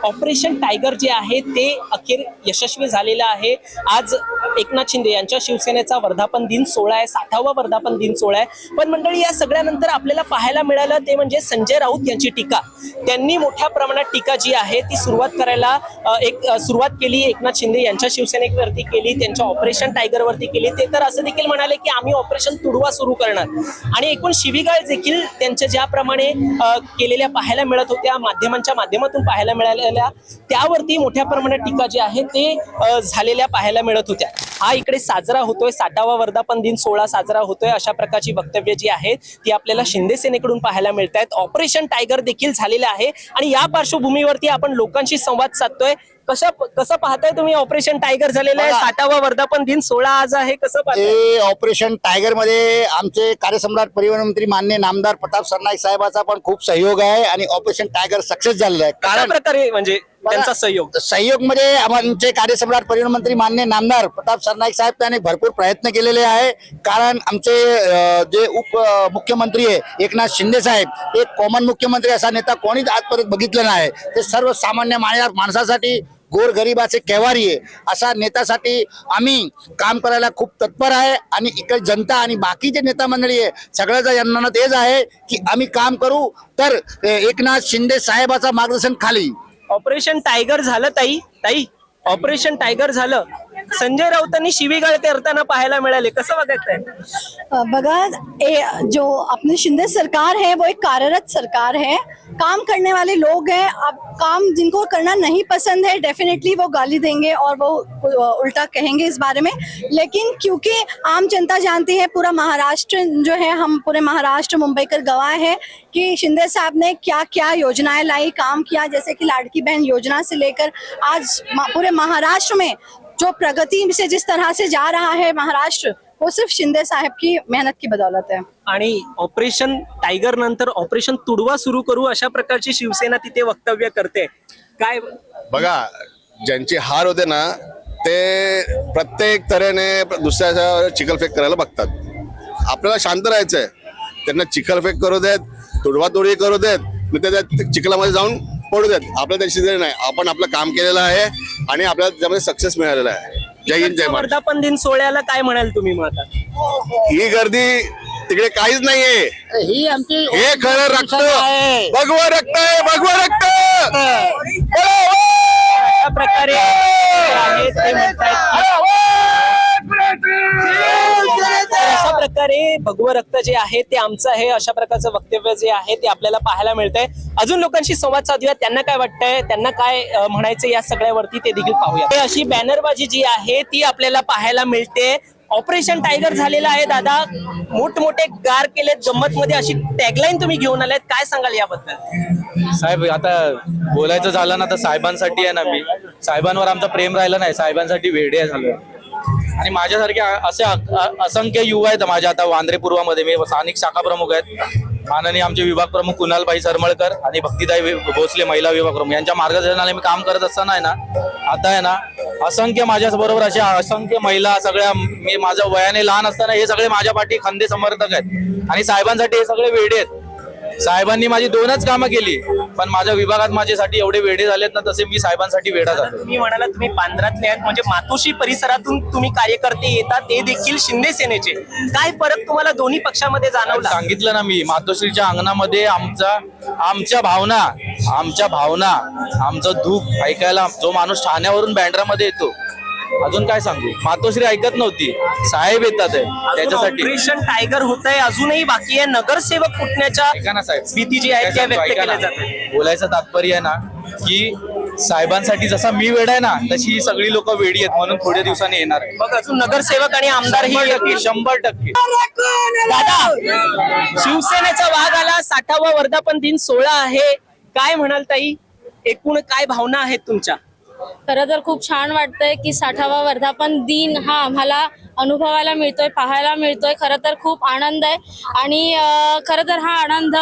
Operation tiger जे आहे ते अखेर यशस्वी झालेलं आहे। आज एकनाथ शिंदे यांच्या शिवसेनेचा वर्धापन दिन सोहळा आहे, 60वा वर्धापन दिन सोहळा आहे। पण मंडळी, या सगळ्यानंतर आपल्याला पाहायला मिळालं ते म्हणजे संजय राऊत यांची टीका। त्यांनी मोठ्या प्रमाणात टीका जी आहे ती सुरुवात केली एकनाथ शिंदे यांच्या शिवसेनेवरती केली, त्यांच्या ऑपरेशन टायगर वरती केली। ते तर असं देखील म्हणाले की आम्ही ऑपरेशन तुडवा सुरू करणार आणि एकूण शिवीगाळ देखील त्यांच्या ज्याप्रमाणे केलेल्या पाहायला मिळत होत्या, माध्यमांच्या माध्यमातून पाहायला मिळालेल्या, त्यावरती मोठ्या प्रमाणात टीका जी आहे ते झालेल्या पाहायला मिळत होत्या। हा इकडे साजरा होतोय, 60वा वर्धापन दिन सोहळा साजरा होतोय, अशा प्रकारची वक्तव्य जी आहेत ती आपल्याला शिंदे सेनेकडून पाहायला मिळत आहेत। ऑपरेशन टायगर देखील झालेलं आहे आणि या पार्श्वभूमीवरती आपण लोकांशी संवाद साधतोय। कसं पाहताय तुम्ही ऑपरेशन टायगर झालेलं आहे, 60वा वर्धापन दिन सोहळा आज आहे, कसं पाहताय? ऑपरेशन टायगर मध्ये आमचे कार्यसम्राट परिवहन मंत्री माननीय नामदार प्रताप सरनाईक साहेबाचा पण खूप सहयोग आहे आणि ऑपरेशन टायगर सक्सेस झालेलं आहे। कारण प्रकारे म्हणजे त्यांचा सहयोग म्हणजे आमचे कार्यसम्राट परिवहन मंत्री माननीय नामदार प्रताप सरनाईक साहेब त्यांनी भरपूर प्रयत्न केलेले आहे। कारण आमचे जे मुख्यमंत्री आहे एकनाथ शिंदे साहेब, एक कॉमन मुख्यमंत्री असा नेता कोणीच आजपर्यंत बघितलं नाही। ते सर्वसामान्य माणसासाठी, गोरगरिबाचे केवारी आहे अशा नेत्यासाठी आम्ही काम करायला खूप तत्पर आहे आणि इकडे जनता आणि बाकीचे नेता मंडळी आहे सगळ्याचा यांना तेच आहे की आम्ही काम करू तर एकनाथ शिंदे साहेबाचा मार्गदर्शन खाली। ऑपरेशन टायगर झालं ताई ऑपरेशन टायगर झालं, संजय राऊतांनी शिवीगाळ करताना पाहायला मिळाले, कसं बघताय? बघा, जो अपनी शिंदे सरकार है वो एक कार्यरत सरकार है, काम करने वाले लोग हैं। अब काम जिनको करना नहीं पसंद है डेफिनेटली वो गाली देंगे और वो उल्टा कहेंगे इस बारे में। लेकिन क्योंकि आम जनता जानती है, पूरा महाराष्ट्र जो है, हम पूरे महाराष्ट्र मुंबई कर गवाह है कि शिंदे साहब ने क्या क्या योजनाएं लाई, काम किया, जैसे कि लाड़की बहन योजना से लेकर आज पूरे महाराष्ट्र में जो प्रगति से जिस तरह से जा रहा है महाराष्ट्र, वो सिर्फ शिंदे साहब की मेहनत की बदौलत है। आणि ऑपरेशन टायगर नंतर ऑपरेशन तुडवा सुरू करू अशा प्रकारची शिवसेना तिथे वक्तव्य करते। काय बघा, ज्यांची हार होते ना ते प्रत्येक तऱ्हेने दुसऱ्याच्या चिखलफेक करायला बघतात। आपल्याला शांत राहायचंय, त्यांना चिखलफेक करू देत, तुडवातुडवी करू देत, मग त्या चिखलामध्ये जाऊन पडू देत, आपल्याला त्याची नाही। आपण आपलं काम केलेलं आहे आणि आपल्याला त्यामध्ये सक्सेस मिळालेला आहे। जय हिंद, जय महाराष्ट्र। वर्धापन दिन सोहळ्याला काय म्हणाल तुम्ही? मग आता ही गर्दी तिकडे काहीच नाहीये, ही आमची हे खरं रक्त, भगवा रक्त आहे, भगवा रक्त। अशा प्रकारे आहे ते म्हणतायत। अशा प्रकारे भगवं रक्त जे आहे ते आमचं आहे, अशा प्रकारचं वक्तव्य जे आहे ते आपल्याला पाहायला मिळतंय। अजून लोकांशी संवाद साधूया, त्यांना काय वाटतंय, त्यांना काय म्हणायचं या सगळ्यावरती ते देखील पाहूया। अशी बॅनरबाजी जी आहे ती आपल्याला पाहायला मिळते। ऑपरेशन टायगर झालेलं आहे दादा, मोठमोठे गार केलेत, गंमत मध्ये अशी टॅगलाईन तुम्ही घेऊन आलात, काय सांगाल याबद्दल? साहेब, आता बोलायचं झालं ना तर साहेबांसाठी आहे ना, मी साहेबांवर आमचं प्रेम राहिलं नाही, साहेबांसाठी वेडे झालं। आणि माझ्यासारखे असे असंख्य युवा आहेत माझ्या आता वांद्रे पूर्वामध्ये, मी स्थानिक शाखा प्रमुख आहेत, माननीय आमचे विभाग प्रमुख कुणालभाई सरमळकर आणि भक्तीदाई भोसले महिला विभाग प्रमुख यांच्या मार्गदर्शनाने मी काम करत असताना आहे ना, आता आहे ना असंख्य माझ्या बरोबर अशा असंख्य महिला सगळ्या, मी माझ्या वयाने लहान असताना हे सगळे माझ्या पाठी खंदे समर्थक आहेत आणि साहेबांसाठी हे सगळे वेडे आहेत। साहेबांनी माझी 2च कामं केली, पण माझ्या विभागात माझ्यासाठी एवढे वेडे झालेत ना, तसे मी साहेबांसाठी वेडा झालो। तुम्ही म्हणाला तुम्ही पांढरातले आहेत, म्हणजे मातोश्री परिसरातून तुम्ही कार्यकर्ते येतात, ते देखील शिंदे सेनेचे, काय फरक तुम्हाला दोन्ही पक्षामध्ये जाणवला? सांगितलं ना मी, मातोश्रीच्या अंगणामध्ये आमच्या भावना, आमचं दुःख ऐकायला जो माणूस ठाण्यावरून बँड्रामध्ये येतो, अजून काय सांगू, मातोश्री ऐकत नव्हती, साहेब येतात त्याच्यासाठी। ऑपरेशन टायगर होत आहे, अजूनही बाकी आहे, नगरसेवक फुटण्याच्या साहेब भीती जी आहे त्या व्यक्त केल्या जाते। बोलायचं तात्पर्य आहे ना की साहेबांसाठी जसा मी वेडा आहे ना, तशी ही सगळी लोक वेडी आहेत, म्हणून थोड्या दिवसांनी येणार आहे। बघ, अजून नगरसेवक आणि आमदार ही 100% दादा, शिवसेनेचा वाघ आला, 60वा वर्धापन दिन सोहळा आहे, काय म्हणाल ताई, एकूण काय भावना आहेत तुमच्या? खरं तर खूप छान वाटतंय की 60वा वर्धापन दिन हा आम्हाला अनुभवायला मिळतोय, पाहायला मिळतोय। खरं तर खूप आनंद आहे आणि खरं तर हा आनंद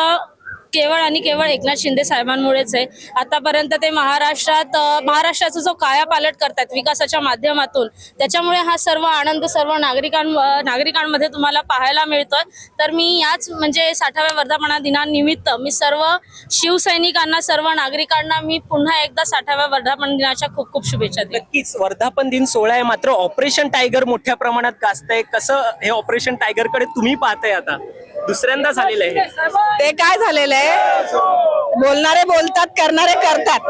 केवळ आणि केवळ एकनाथ शिंदे साहेबांमुळेच आहे. आतापर्यंत ते महाराष्ट्राचा जो कायापालट करतात विकासाच्या माध्यमातून, त्याच्यामुळे हा सर्व आनंद सर्व नागरिकांमध्ये तुम्हाला पाहायला मिळतोय. तर मी याच म्हणजे 60व्या वर्धापन दिनानिमित्त मी सर्व शिवसैनिकांना, सर्व नागरिकांना मी पुन्हा एकदा 60व्या वर्धापन दिनाच्या खूप खूप शुभेच्छा देते. नक्कीच वर्धापन दिन सोहळा आहे, मात्र ऑपरेशन टायगर मोठ्या प्रमाणात गाजतंय. कसं हे ऑपरेशन टायगर कडे तुम्ही पाहताय? आता दुसऱ्यांदा झालेलं आहे ते काय झालेलं आहे, बोलणारे बोलतात, करणारे करतात.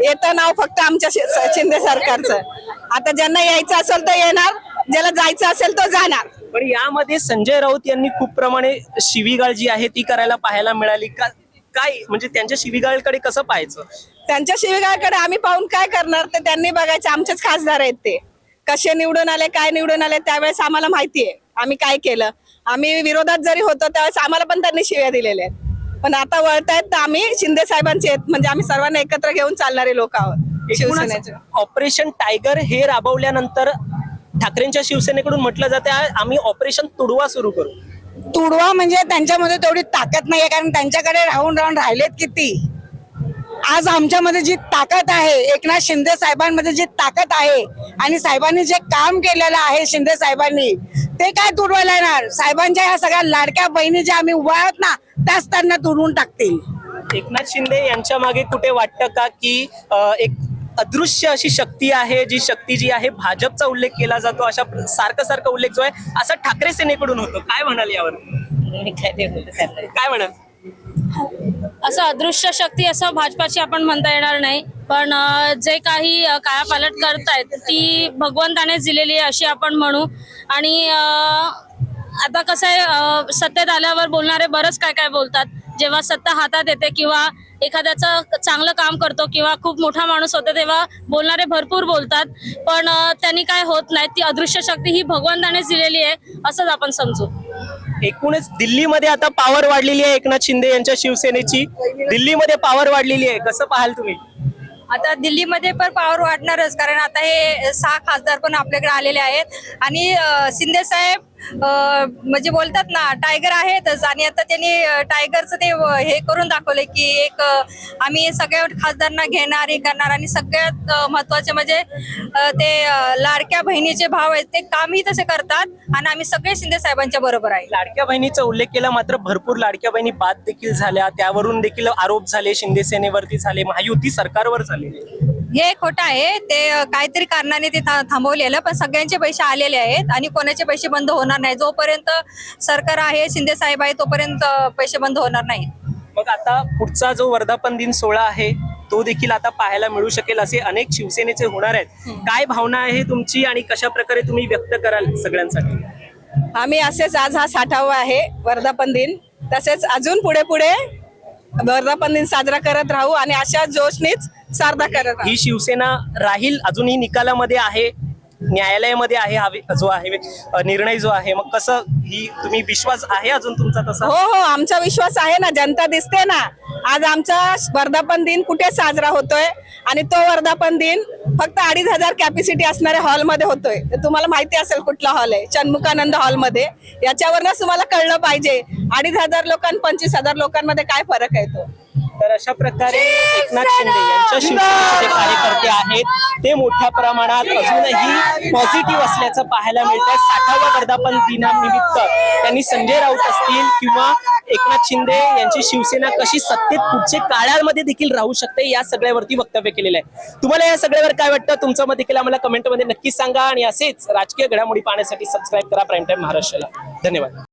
येतं नाव फक्त आमच्या शिंदे सरकारचं. आता ज्यांना यायचं असेल तर येणार, ज्याला जायचं असेल तो जाणार. पण यामध्ये संजय राऊत यांनी खूप प्रमाणे शिवीगाळ जी आहे ती करायला पाहायला मिळाली. काय म्हणजे त्यांच्या शिवीगाळकडे कसं पाहायचं? त्यांच्या शिवीगाळकडे आम्ही पाहून काय करणार ते त्यांनी बघायचं. आमचेच खासदार आहेत ते, कसे निवडून आले, काय निवडून आले, त्यावेळेस आम्हाला माहिती आहे आम्ही काय केलं. आम्ही विरोधात जरी होतो त्यावेळेस आम्हाला पण त्यांनी शिव्या दिलेल्या आहेत. पण आता वळतायत तर आम्ही शिंदे साहेबांचे आहेत, म्हणजे आम्ही सर्वांना एकत्र घेऊन चालणारे लोक आहोत शिवसेनेचे. ऑपरेशन टायगर हे राबवल्यानंतर ठाकरेंच्या शिवसेनेकडून म्हटलं जाते आम्ही ऑपरेशन तुडवा सुरू करू. तुडवा म्हणजे त्यांच्यामध्ये तेवढी ताकद नाहीये, कारण त्यांच्याकडे राहून राहिलेत किती. आज आमच्यामध्ये जी ताकद आहे, एकनाथ शिंदे साहेबांमध्ये जी ताकद आहे आणि साहेबांनी जे काम केलेलं आहे शिंदे साहेबांनी, ते काय तुडवायला येणार. साहेबांच्या ह्या सगळ्या लाडक्या बहिणी ज्या आम्ही उभा आहोत ना, त्याच त्यांना तुडवून टाकतील. एकनाथ शिंदे यांच्या मागे कुठे वाटतं का की एक अदृश्य अशी शक्ती आहे, जी शक्ती जी आहे भाजपचा उल्लेख केला जातो, अशा सारखा उल्लेख जो आहे असा ठाकरे सेनेकडून होतो. काय म्हणाल यावर? काय म्हणाल? असं अदृश्य शक्ती असं भाजपाची आपण म्हणता येणार नाही, पण जे काही कायापालट करतायत ती भगवंतानेच दिलेली आहे अशी आपण म्हणू. आणि आता कसं आहे, सत्तेत आल्यावर बोलणारे बरंच काय बोलतात. जेव्हा सत्ता हातात येते किंवा एखाद्याचं चांगलं काम करतो किंवा खूप मोठा माणूस होतो तेव्हा बोलणारे भरपूर बोलतात, पण त्यांनी काय होत नाही. ती अदृश्य शक्ती ही भगवंतानेच दिलेली आहे असंच आपण समजू. एकूणच दिल्लीमध्ये आता पॉवर वाढलेली आहे एकनाथ शिंदे यांच्या शिवसेनेची. दिल्लीमध्ये पॉवर वाढलेली आहे, कसं पाहाल तुम्ही? आता दिल्लीमध्ये पण पॉवर वाढणारच, कारण आता हे 6 खासदार पण आपल्याकडे आलेले आहेत आणि शिंदे साहेब म्हणजे बोलतात ना टायगर आहेतच. आणि आता त्यांनी टायगरचं ते हे करून दाखवलंय की एक आम्ही सगळ्या खासदारांना घेणार, हे करणार. आणि सगळ्यात महत्वाचे म्हणजे ते लाडक्या बहिणीचे भाव आहेत ते कामही तसे करतात आणि आम्ही सगळे शिंदे साहेबांच्या बरोबर आहे. लाडक्या बहिणीचा उल्लेख केला, मात्र भरपूर लाडक्या बहिणी बाद देखील झाल्या, त्यावरून देखील आरोप झाले, शिंदे सेनेवरती झाले, महायुती सरकारवर झाले. हे खोटं आहे. ते काहीतरी कारणाने ते थांबवलेलं, पण सगळ्यांचे पैसे आलेले आहेत आणि कोणाचे पैसे बंद होणार नाही. जोपर्यंत सरकार आहे, शिंदे साहेब आहे, तोपर्यंत पैसे बंद होणार नाही. मग आता पुढचा जो वर्धापन दिन सोहळा आहे तो देखील आता पाहायला मिळू शकेल, असे अनेक शिवसेनेचे होणार आहेत. काय भावना आहे तुमची आणि कशा प्रकारे तुम्ही व्यक्त कराल सगळ्यांसाठी? आम्ही असेच, आज हा 60वा आहे वर्धापन दिन, तसेच अजून पुढे वर्धापन दिन साजरा करत राहू आणि अशा जोशनीच साजरा करत राहू. ही शिवसेना राहील, अजूनही निकालामध्ये आहे, न्यायालयामध्ये आहे हा जो आहे निर्णय जो आहे. मग कसं ही तुम्ही विश्वास आहे अजून तुमचा तसा? हो, आमचा विश्वास आहे ना, जनता दिसते ना. आज आमचा वर्धापन दिन कुठे साजरा होतोय आणि तो वर्धापन दिन फक्त 2,500 कॅपॅसिटी असणाऱ्या हॉलमध्ये होतोय. तुम्हाला माहिती असेल कुठला हॉल आहे, षण्मुखानंद हॉलमध्ये. याच्यावरच तुम्हाला कळलं पाहिजे 2,500 लोकां 25,000 लोकांमध्ये काय फरक आहे तो. तर अशा प्रकारे एकनाथ शिंदे यांच्या शिवसेनेचे जे कार्यकर्ते आहेत ते मोठ्या प्रमाणात अजूनही पॉझिटिव्ह असल्याचं पाहायला मिळत आहे. 60व्या वर्धापन दिनानिमित्त त्यांनी संजय राऊत असतील किंवा एकनाथ शिंदे यांची शिवसेना कशी सत्तेत पुढच्या काळामध्ये देखील राहू शकते या सगळ्यावरती वक्तव्य केलेलं आहे. तुम्हाला या सगळ्यावर काय वाटतं? तुमचं मत देखील आम्हाला कमेंटमध्ये नक्कीच सांगा आणि असेच राजकीय घडामोडी पाहण्यासाठी सबस्क्राईब करा प्राईम टाइम महाराष्ट्राला. धन्यवाद.